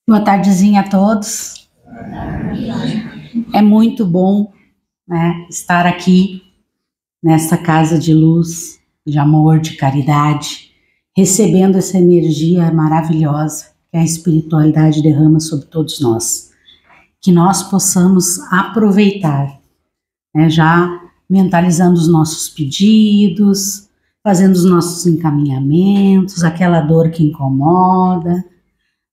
Boa tardezinha a todos. É muito bom, né, estar aqui nessa casa de luz, de amor, de caridade, recebendo essa energia maravilhosa que a espiritualidade derrama sobre todos nós. Que nós possamos aproveitar, né, já mentalizando os nossos pedidos, fazendo os nossos encaminhamentos, aquela dor que incomoda,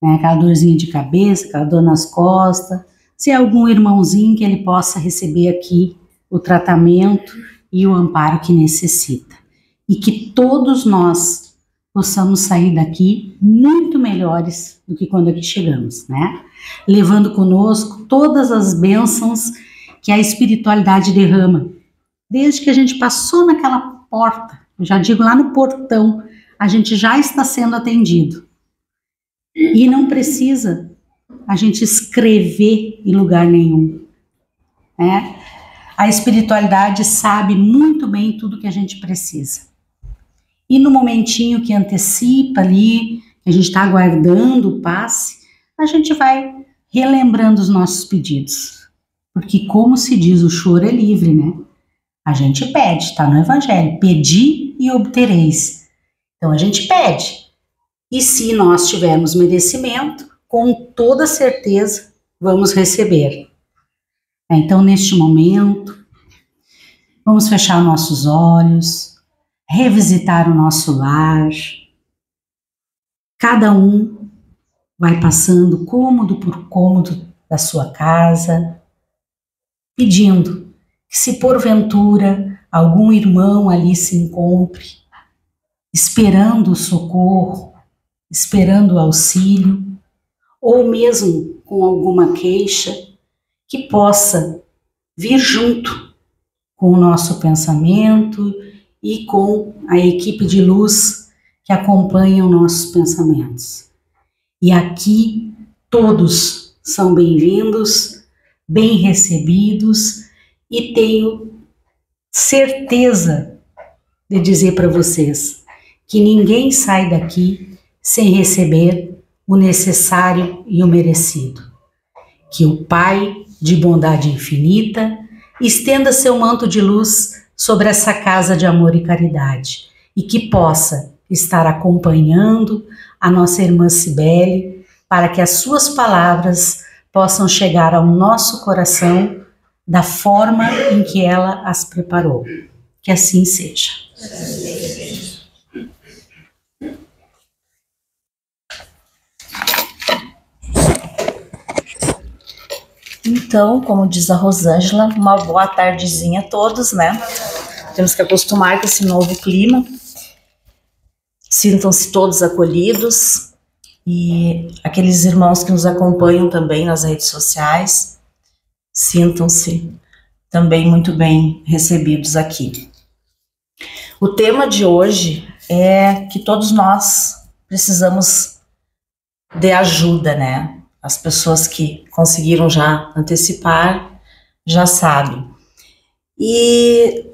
né, aquela dorzinha de cabeça, aquela dor nas costas, se é algum irmãozinho que ele possa receber aqui o tratamento e o amparo que necessita. E que todos nós possamos sair daqui muito melhores do que quando aqui chegamos, né? Levando conosco todas as bênçãos que a espiritualidade derrama. Desde que a gente passou naquela porta, eu já digo lá no portão, a gente já está sendo atendido. E não precisa a gente escrever em lugar nenhum, né? A espiritualidade sabe muito bem tudo que a gente precisa. E no momentinho que antecipa ali, que a gente está aguardando o passe, a gente vai relembrando os nossos pedidos. Porque como se diz, o choro é livre, né? A gente pede, está no Evangelho, pedi e obtereis. Então a gente pede. E se nós tivermos merecimento, com toda certeza vamos receber. Então, neste momento, vamos fechar nossos olhos, revisitar o nosso lar. Cada um vai passando cômodo por cômodo da sua casa, pedindo que, se porventura algum irmão ali se encontre, esperando o socorro, esperando o auxílio, ou mesmo com alguma queixa, que possa vir junto com o nosso pensamento e com a equipe de luz que acompanha os nossos pensamentos. E aqui todos são bem-vindos, bem recebidos, e tenho certeza de dizer para vocês que ninguém sai daqui sem receber o necessário e o merecido. Que o Pai, de bondade infinita, estenda seu manto de luz sobre essa casa de amor e caridade, e que possa estar acompanhando a nossa irmã Cibele, para que as suas palavras possam chegar ao nosso coração da forma em que ela as preparou. Que assim seja. Então, como diz a Rosângela, uma boa tardezinha a todos, né? Temos que acostumar com esse novo clima. Sintam-se todos acolhidos, e aqueles irmãos que nos acompanham também nas redes sociais, sintam-se também muito bem recebidos aqui. O tema de hoje é que todos nós precisamos de ajuda, né? As pessoas que conseguiram já antecipar já sabem. E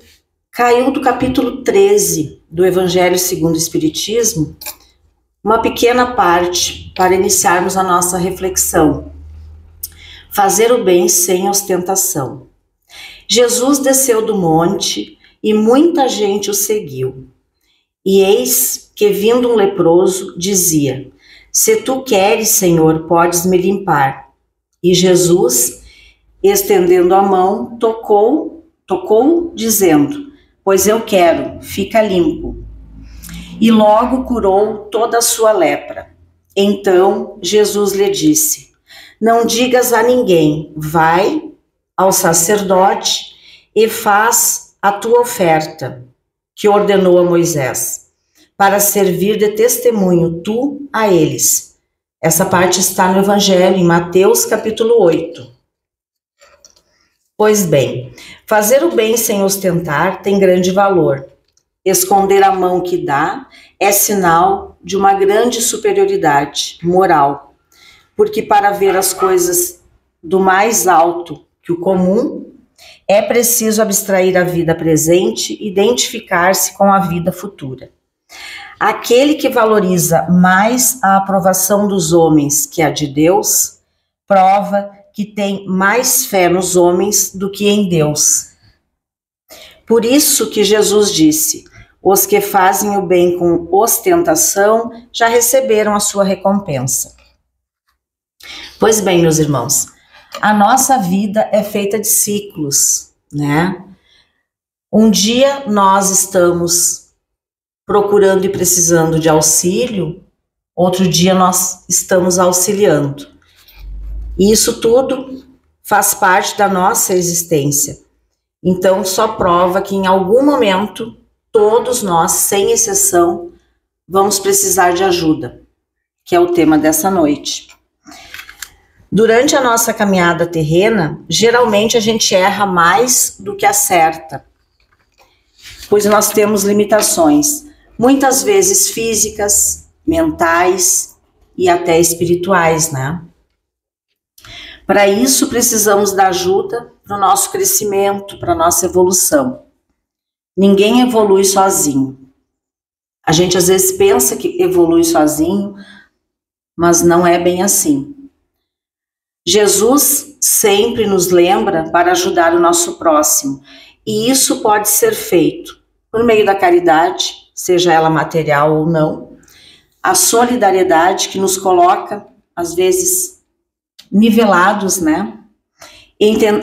caiu do capítulo 13 do Evangelho segundo o Espiritismo uma pequena parte para iniciarmos a nossa reflexão. Fazer o bem sem ostentação. Jesus desceu do monte e muita gente o seguiu. E eis que, vindo um leproso, dizia: se tu queres, Senhor, podes me limpar. E Jesus, estendendo a mão, tocou, dizendo: pois eu quero, fica limpo. E logo curou toda a sua lepra. Então Jesus lhe disse: não digas a ninguém, vai ao sacerdote e faz a tua oferta, que ordenou a Moisés, para servir de testemunho tu a eles. Essa parte está no Evangelho, em Mateus capítulo 8. Pois bem, fazer o bem sem ostentar tem grande valor. Esconder a mão que dá é sinal de uma grande superioridade moral, porque para ver as coisas do mais alto que o comum, é preciso abstrair a vida presente e identificar-se com a vida futura. Aquele que valoriza mais a aprovação dos homens que a de Deus, prova que tem mais fé nos homens do que em Deus. Por isso que Jesus disse: os que fazem o bem com ostentação já receberam a sua recompensa. Pois bem, meus irmãos, a nossa vida é feita de ciclos, né? Um dia nós estamos procurando e precisando de auxílio, outro dia nós estamos auxiliando. E isso tudo faz parte da nossa existência. Então, só prova que em algum momento, todos nós, sem exceção, vamos precisar de ajuda, que é o tema dessa noite. Durante a nossa caminhada terrena, geralmente a gente erra mais do que acerta, pois nós temos limitações, muitas vezes físicas, mentais e até espirituais, né? Para isso, precisamos da ajuda para o nosso crescimento, para a nossa evolução. Ninguém evolui sozinho. A gente às vezes pensa que evolui sozinho, mas não é bem assim. Jesus sempre nos lembra para ajudar o nosso próximo, e isso pode ser feito por meio da caridade, seja ela material ou não, a solidariedade que nos coloca, às vezes, nivelados, né?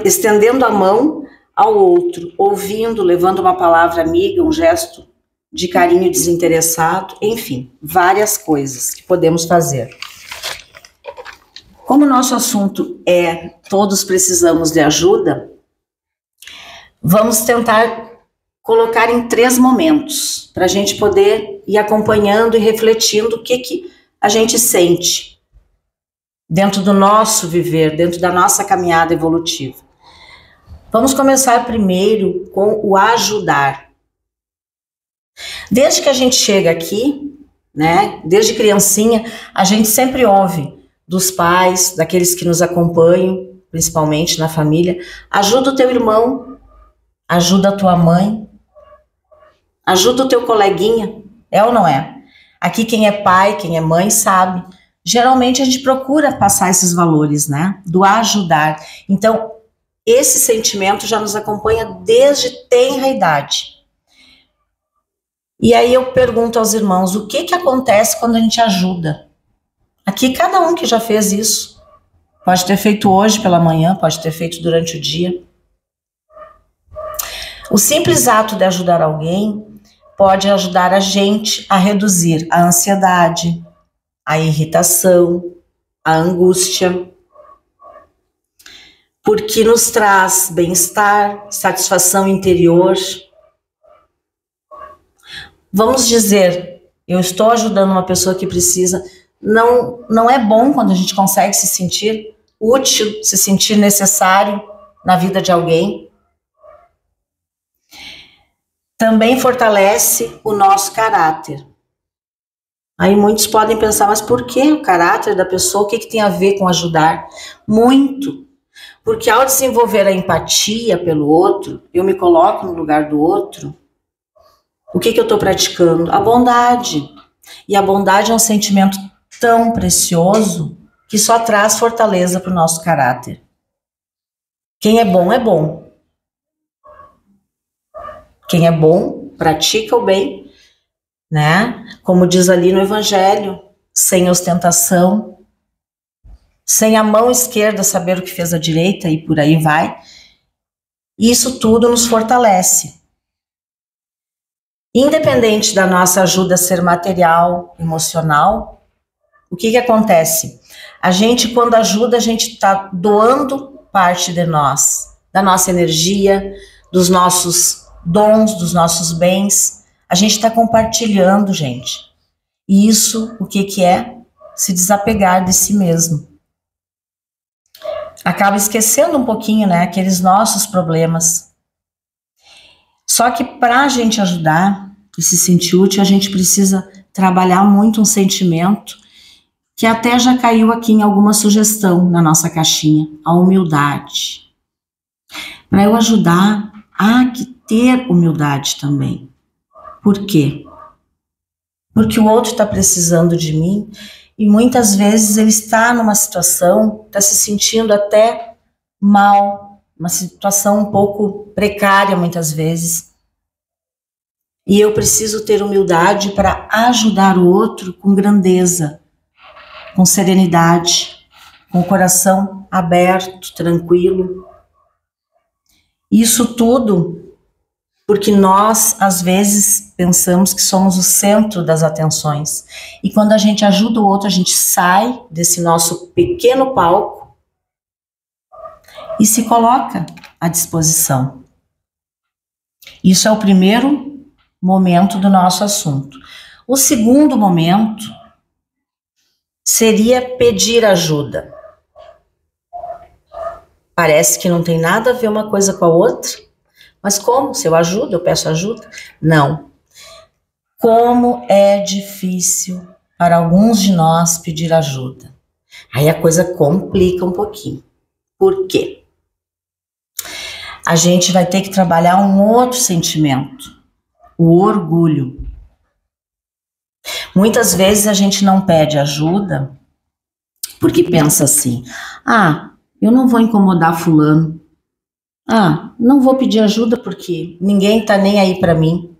Estendendo a mão ao outro, ouvindo, levando uma palavra amiga, um gesto de carinho desinteressado, enfim, várias coisas que podemos fazer. Como o nosso assunto é todos precisamos de ajuda, vamos tentar colocar em 3 momentos, para a gente poder ir acompanhando e refletindo o que a gente sente dentro do nosso viver, dentro da nossa caminhada evolutiva. Vamos começar primeiro com o ajudar. Desde que a gente chega aqui, né, desde criancinha, a gente sempre ouve dos pais, daqueles que nos acompanham, principalmente na família: ajuda o teu irmão, ajuda a tua mãe, ajuda o teu coleguinha, é ou não é? Aqui quem é pai, quem é mãe sabe. Geralmente a gente procura passar esses valores, né, do ajudar. Então, esse sentimento já nos acompanha desde tenra idade. E aí eu pergunto aos irmãos, o que acontece quando a gente ajuda? Aqui cada um que já fez isso, pode ter feito hoje pela manhã, pode ter feito durante o dia. O simples ato de ajudar alguém pode ajudar a gente a reduzir a ansiedade, a irritação, a angústia, porque nos traz bem-estar, satisfação interior. Vamos dizer, eu estou ajudando uma pessoa que precisa. Não é bom quando a gente consegue se sentir útil, se sentir necessário na vida de alguém. Também fortalece o nosso caráter. Aí muitos podem pensar, mas por que o caráter da pessoa? O que tem a ver com ajudar? Muito. Porque ao desenvolver a empatia pelo outro, eu me coloco no lugar do outro, o que eu estou praticando? A bondade. E a bondade é um sentimento tão precioso que só traz fortaleza para o nosso caráter. Quem é bom é bom. Quem é bom pratica o bem, né? Como diz ali no Evangelho, sem ostentação, sem a mão esquerda saber o que fez a direita e por aí vai. Isso tudo nos fortalece. Independente da nossa ajuda ser material, emocional, o que acontece? A gente, quando ajuda, a gente está doando parte de nós, da nossa energia, dos nossos dons, dos nossos bens. A gente está compartilhando, gente. E isso, o que é? Se desapegar de si mesmo. Acaba esquecendo um pouquinho, né, aqueles nossos problemas. Só que para a gente ajudar e se sentir útil, a gente precisa trabalhar muito um sentimento que até já caiu aqui em alguma sugestão na nossa caixinha, a humildade. Para eu ajudar, há que ter humildade também. Por quê? porque o outro está precisando de mim, e muitas vezes ele está numa situação, está se sentindo até mal, uma situação um pouco precária muitas vezes. E eu preciso ter humildade para ajudar o outro com grandeza, com serenidade, com o coração aberto, tranquilo. Isso tudo porque nós, às vezes, pensamos que somos o centro das atenções. E quando a gente ajuda o outro, a gente sai desse nosso pequeno palco e se coloca à disposição. Isso é o primeiro momento do nosso assunto. O segundo momento seria pedir ajuda. Parece que não tem nada a ver uma coisa com a outra, mas como? Se eu ajudo, eu peço ajuda? Não. Como é difícil para alguns de nós pedir ajuda. Aí a coisa complica um pouquinho. Por quê? A gente vai ter que trabalhar um outro sentimento. O orgulho. Muitas vezes a gente não pede ajuda porque pensa assim: eu não vou incomodar fulano. Não vou pedir ajuda porque ninguém tá nem aí para mim.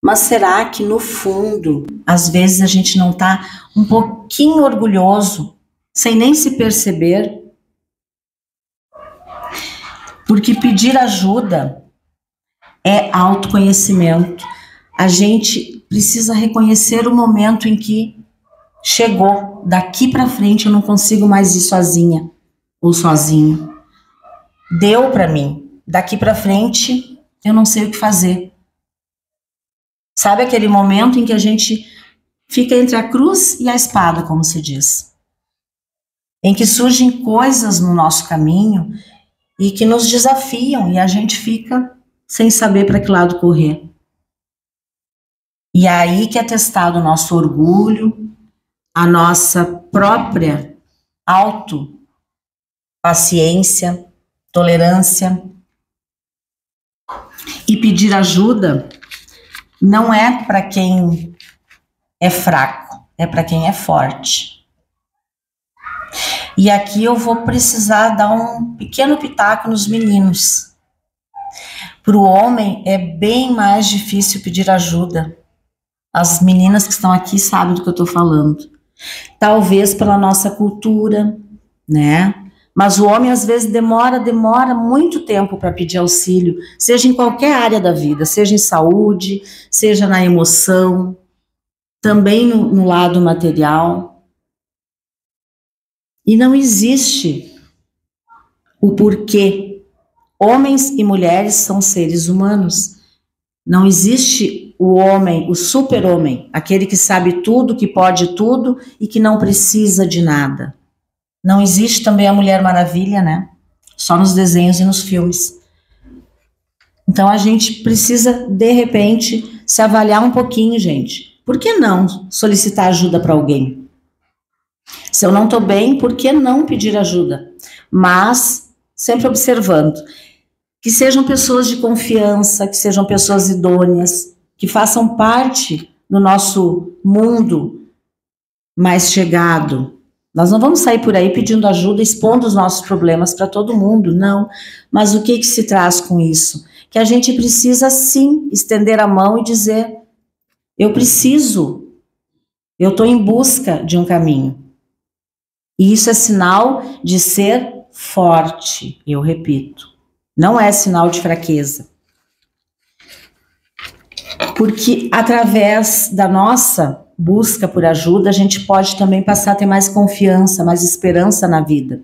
Mas será que no fundo, às vezes a gente não tá um pouquinho orgulhoso, sem nem se perceber? Porque pedir ajuda é autoconhecimento. A gente precisa reconhecer o momento em que chegou. Daqui para frente eu não consigo mais ir sozinha ou sozinho. Deu para mim. Daqui para frente eu não sei o que fazer. Sabe aquele momento em que a gente fica entre a cruz e a espada, como se diz? Em que surgem coisas no nosso caminho e que nos desafiam e a gente fica sem saber para que lado correr. E aí que é testado o nosso orgulho, a nossa própria autopaciência, tolerância. E pedir ajuda não é para quem é fraco, é para quem é forte. E aqui eu vou precisar dar um pequeno pitaco nos meninos. Para o homem é bem mais difícil pedir ajuda. As meninas que estão aqui sabem do que eu estou falando. Talvez pela nossa cultura, né? Mas o homem às vezes demora muito tempo para pedir auxílio, seja em qualquer área da vida, seja em saúde, seja na emoção, também no lado material. E não existe o porquê. Homens e mulheres são seres humanos. Não existe o homem, o super-homem, aquele que sabe tudo, que pode tudo e que não precisa de nada. Não existe também a Mulher Maravilha, né? Só nos desenhos e nos filmes. Então a gente precisa, de repente, se avaliar um pouquinho, gente. Por que não solicitar ajuda para alguém? Se eu não estou bem, por que não pedir ajuda? Mas sempre observando. Que sejam pessoas de confiança, que sejam pessoas idôneas, que façam parte do nosso mundo mais chegado. Nós não vamos sair por aí pedindo ajuda, expondo os nossos problemas para todo mundo, não. Mas o que se traz com isso? Que a gente precisa sim estender a mão e dizer: eu preciso, eu estou em busca de um caminho. E isso é sinal de ser forte, eu repito. Não é sinal de fraqueza. Porque através da nossa busca por ajuda, a gente pode também passar a ter mais confiança, mais esperança na vida.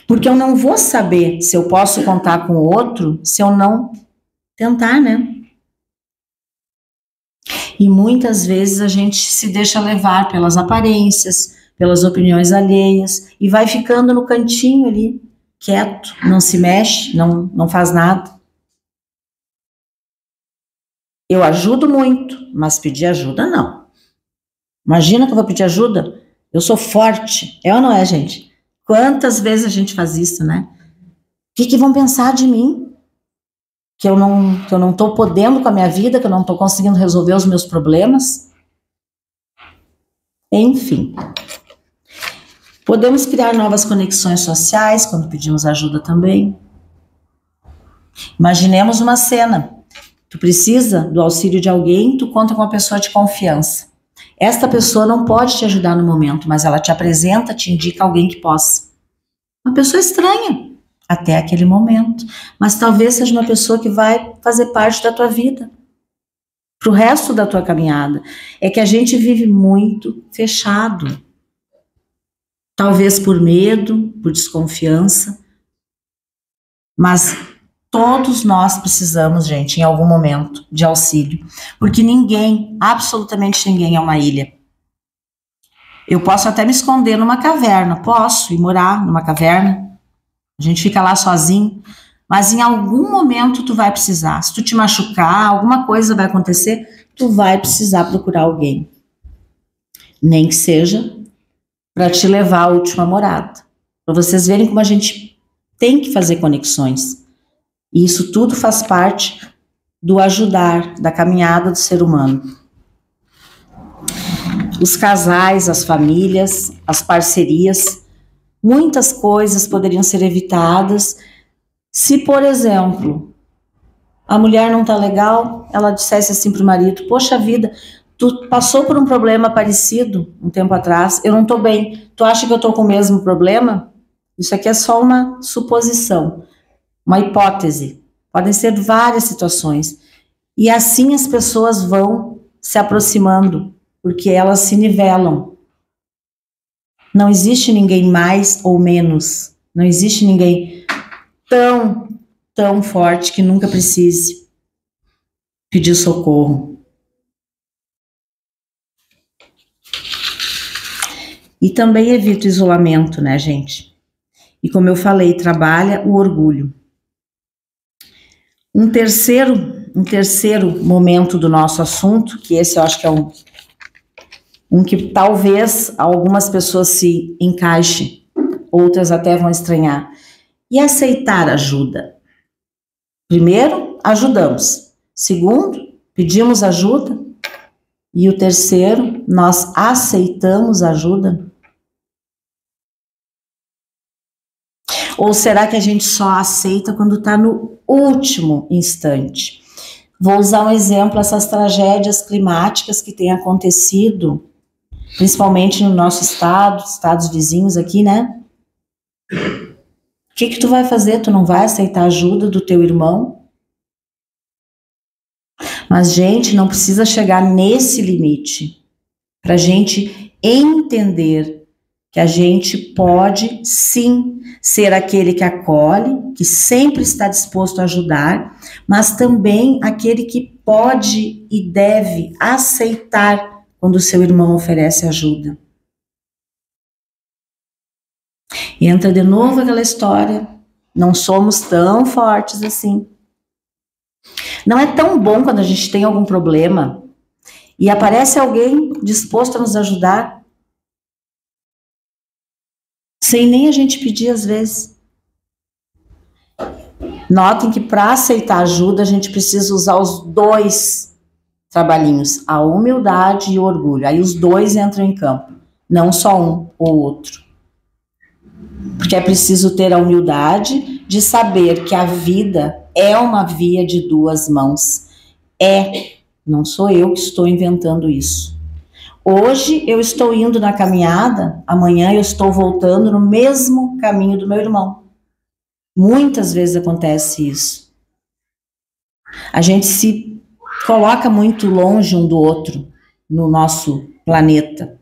Porque eu não vou saber se eu posso contar com o outro se eu não tentar, né? E muitas vezes a gente se deixa levar pelas aparências, pelas opiniões alheias e vai ficando no cantinho ali, quieto, não se mexe, não faz nada. Eu ajudo muito, mas pedir ajuda não. Imagina que eu vou pedir ajuda? Eu sou forte. É ou não é, gente? Quantas vezes a gente faz isso, né? O que vão pensar de mim? Que eu não estou podendo com a minha vida, que eu não estou conseguindo resolver os meus problemas? Enfim, podemos criar novas conexões sociais quando pedimos ajuda também. Imaginemos uma cena. Tu precisa do auxílio de alguém, tu conta com uma pessoa de confiança. Esta pessoa não pode te ajudar no momento, mas ela te apresenta, te indica alguém que possa. Uma pessoa estranha até aquele momento, mas talvez seja uma pessoa que vai fazer parte da tua vida, pro resto da tua caminhada. É que a gente vive muito fechado. Talvez por medo, por desconfiança, mas todos nós precisamos, gente, em algum momento, de auxílio. Porque ninguém, absolutamente ninguém é uma ilha. Eu posso até me esconder numa caverna, posso ir morar numa caverna, a gente fica lá sozinho, mas em algum momento tu vai precisar. Se tu te machucar, alguma coisa vai acontecer, tu vai precisar procurar alguém. Nem que seja para te levar à última morada. Para vocês verem como a gente tem que fazer conexões. E isso tudo faz parte do ajudar, da caminhada do ser humano. Os casais, as famílias, as parcerias, muitas coisas poderiam ser evitadas se, por exemplo, a mulher não tá legal, ela dissesse assim pro marido: poxa vida, tu passou por um problema parecido um tempo atrás, eu não tô bem, tu acha que eu tô com o mesmo problema? Isso aqui é só uma suposição, uma hipótese. Podem ser várias situações. E assim as pessoas vão se aproximando, porque elas se nivelam. Não existe ninguém mais ou menos. Não existe ninguém tão forte que nunca precise pedir socorro. E também evita o isolamento, né, gente? E como eu falei, trabalha o orgulho. Um terceiro momento do nosso assunto, que esse eu acho que é um que talvez algumas pessoas se encaixem, outras até vão estranhar. E aceitar ajuda. Primeiro, ajudamos. Segundo, pedimos ajuda. E o terceiro, nós aceitamos ajuda. Ou será que a gente só aceita quando está no último instante? Vou usar um exemplo, essas tragédias climáticas que têm acontecido, principalmente no nosso estado, estados vizinhos aqui, né? O que tu vai fazer? Tu não vai aceitar a ajuda do teu irmão? Mas, gente, não precisa chegar nesse limite para a gente entender que a gente pode, sim, ser aquele que acolhe, que sempre está disposto a ajudar, mas também aquele que pode e deve aceitar quando o seu irmão oferece ajuda. E entra de novo aquela história, não somos tão fortes assim. Não é tão bom quando a gente tem algum problema e aparece alguém disposto a nos ajudar, sem nem a gente pedir às vezes. Notem que para aceitar ajuda a gente precisa usar os dois trabalhinhos, a humildade e o orgulho. Aí os dois entram em campo, não só um ou outro. Porque é preciso ter a humildade de saber que a vida é uma via de duas mãos. Não sou eu que estou inventando isso. Hoje eu estou indo na caminhada, amanhã eu estou voltando no mesmo caminho do meu irmão. Muitas vezes acontece isso. A gente se coloca muito longe um do outro no nosso planeta.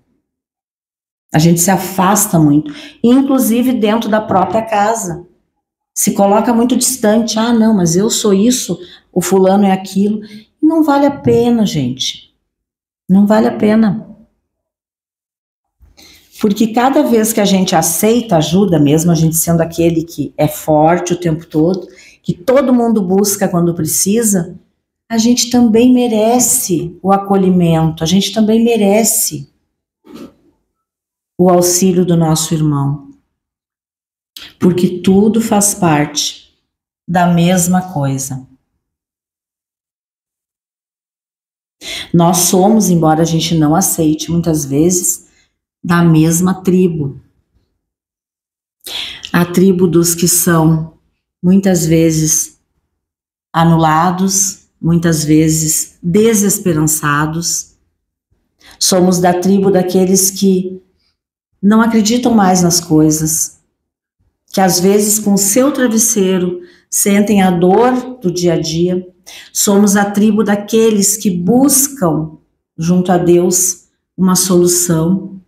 A gente se afasta muito, inclusive dentro da própria casa. Se coloca muito distante. Ah, não, mas eu sou isso, o fulano é aquilo. Não vale a pena, gente. Não vale a pena. Porque cada vez que a gente aceita ajuda, mesmo a gente sendo aquele que é forte o tempo todo, que todo mundo busca quando precisa, a gente também merece o acolhimento, a gente também merece o auxílio do nosso irmão. Porque tudo faz parte da mesma coisa. Nós somos, embora a gente não aceite muitas vezes, da mesma tribo. A tribo dos que são muitas vezes anulados, muitas vezes desesperançados. Somos da tribo daqueles que não acreditam mais nas coisas, que às vezes com o seu travesseiro sentem a dor do dia a dia. Somos a tribo daqueles que buscam junto a Deus uma solução.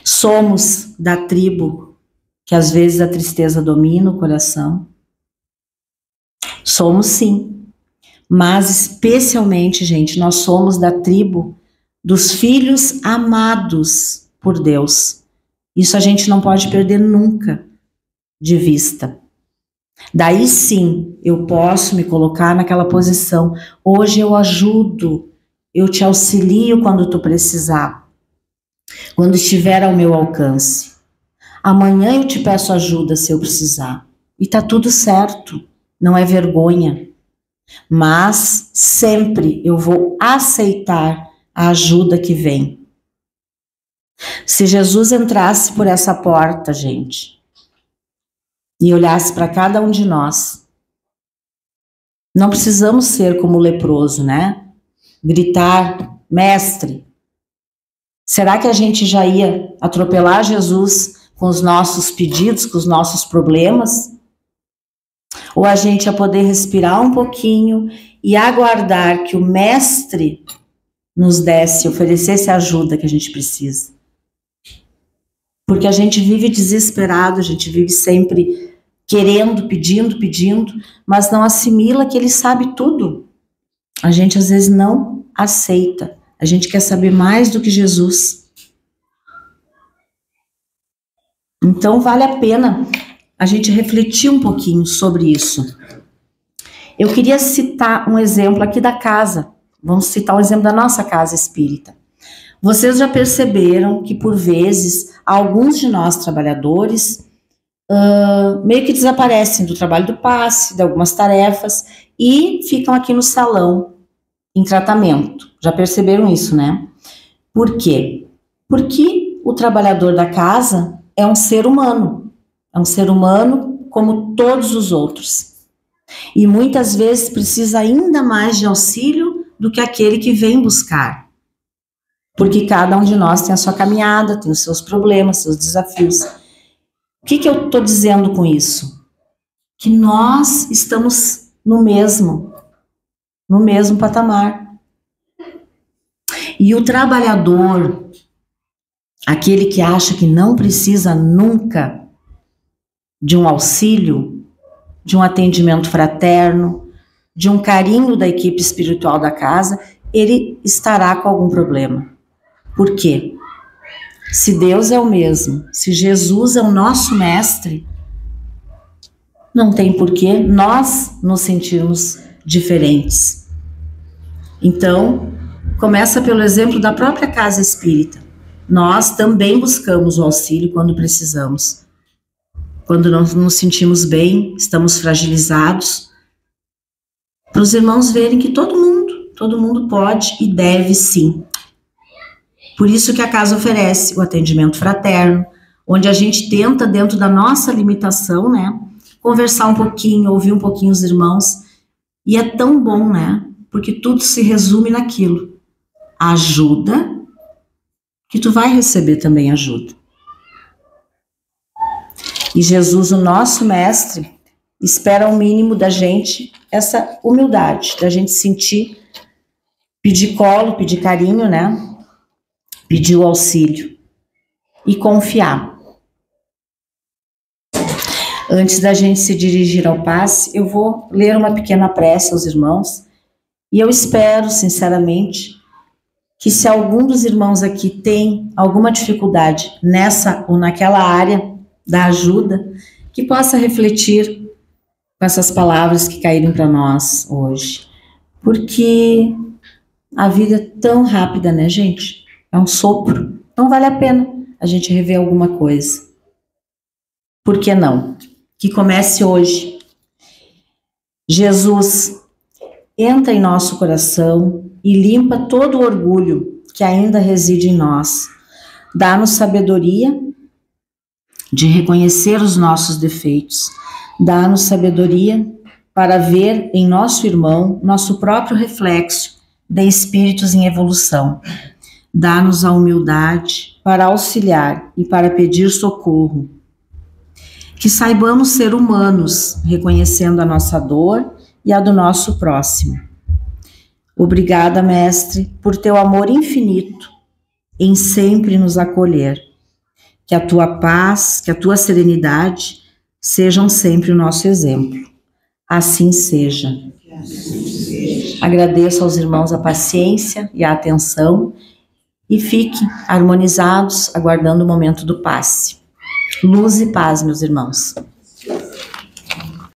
Somos da tribo que às vezes a tristeza domina o coração. Somos sim, mas especialmente, gente, nós somos da tribo dos filhos amados por Deus. Isso a gente não pode perder nunca de vista. Daí sim, eu posso me colocar naquela posição. Hoje eu ajudo, eu te auxilio quando tu precisar, quando estiver ao meu alcance. Amanhã eu te peço ajuda se eu precisar. E tá tudo certo, não é vergonha. Mas sempre eu vou aceitar a ajuda que vem. Se Jesus entrasse por essa porta, gente, e olhasse para cada um de nós, não precisamos ser como o leproso, né? Gritar, mestre. Será que a gente já ia atropelar Jesus com os nossos pedidos, com os nossos problemas? Ou a gente ia poder respirar um pouquinho e aguardar que o mestre nos desse, oferecesse a ajuda que a gente precisa? Porque a gente vive desesperado, a gente vive sempre querendo, pedindo, mas não assimila que ele sabe tudo. A gente às vezes não aceita. A gente quer saber mais do que Jesus. Então vale a pena a gente refletir um pouquinho sobre isso. Eu queria citar um exemplo aqui da casa. Vamos citar um exemplo da nossa casa espírita. Vocês já perceberam que, por vezes, alguns de nós trabalhadores meio que desaparecem do trabalho do passe, de algumas tarefas, e ficam aqui no salão, em tratamento. Já perceberam isso, né? Por quê? Porque o trabalhador da casa é um ser humano. É um ser humano como todos os outros. E muitas vezes precisa ainda mais de auxílio do que aquele que vem buscar. Porque cada um de nós tem a sua caminhada, tem os seus problemas, seus desafios. O que eu estou dizendo com isso? Que nós estamos no mesmo patamar. E o trabalhador, aquele que acha que não precisa nunca de um auxílio, de um atendimento fraterno, de um carinho da equipe espiritual da casa, ele estará com algum problema. Por quê? Se Deus é o mesmo, se Jesus é o nosso mestre, não tem porquê nós nos sentirmos diferentes. Então, começa pelo exemplo da própria casa espírita. Nós também buscamos o auxílio quando precisamos. Quando não nos sentimos bem, estamos fragilizados, para os irmãos verem que todo mundo pode e deve sim. Por isso que a casa oferece o atendimento fraterno, onde a gente tenta, dentro da nossa limitação, né, conversar um pouquinho, ouvir um pouquinho os irmãos, e é tão bom, né, porque tudo se resume naquilo. Ajuda, que tu vai receber também ajuda. E Jesus, o nosso mestre, espera ao mínimo da gente essa humildade, da gente sentir, pedir colo, pedir carinho, né? Pedir o auxílio e confiar. Antes da gente se dirigir ao passe, eu vou ler uma pequena prece aos irmãos e eu espero, sinceramente, que se algum dos irmãos aqui tem alguma dificuldade nessa ou naquela área da ajuda, que possa refletir com essas palavras que caíram para nós hoje. Porque a vida é tão rápida, né, gente? É um sopro. Não vale a pena a gente rever alguma coisa. Por que não? Que comece hoje. Jesus, entra em nosso coração e limpa todo o orgulho que ainda reside em nós. Dá-nos sabedoria de reconhecer os nossos defeitos. Dá-nos sabedoria para ver em nosso irmão nosso próprio reflexo de espíritos em evolução. Dá-nos a humildade para auxiliar e para pedir socorro. Que saibamos ser humanos, reconhecendo a nossa dor e a do nosso próximo. Obrigada, Mestre, por teu amor infinito em sempre nos acolher. Que a tua paz, que a tua serenidade sejam sempre o nosso exemplo. Assim seja. Agradeço aos irmãos a paciência e a atenção e fiquem harmonizados, aguardando o momento do passe. Luz e paz, meus irmãos.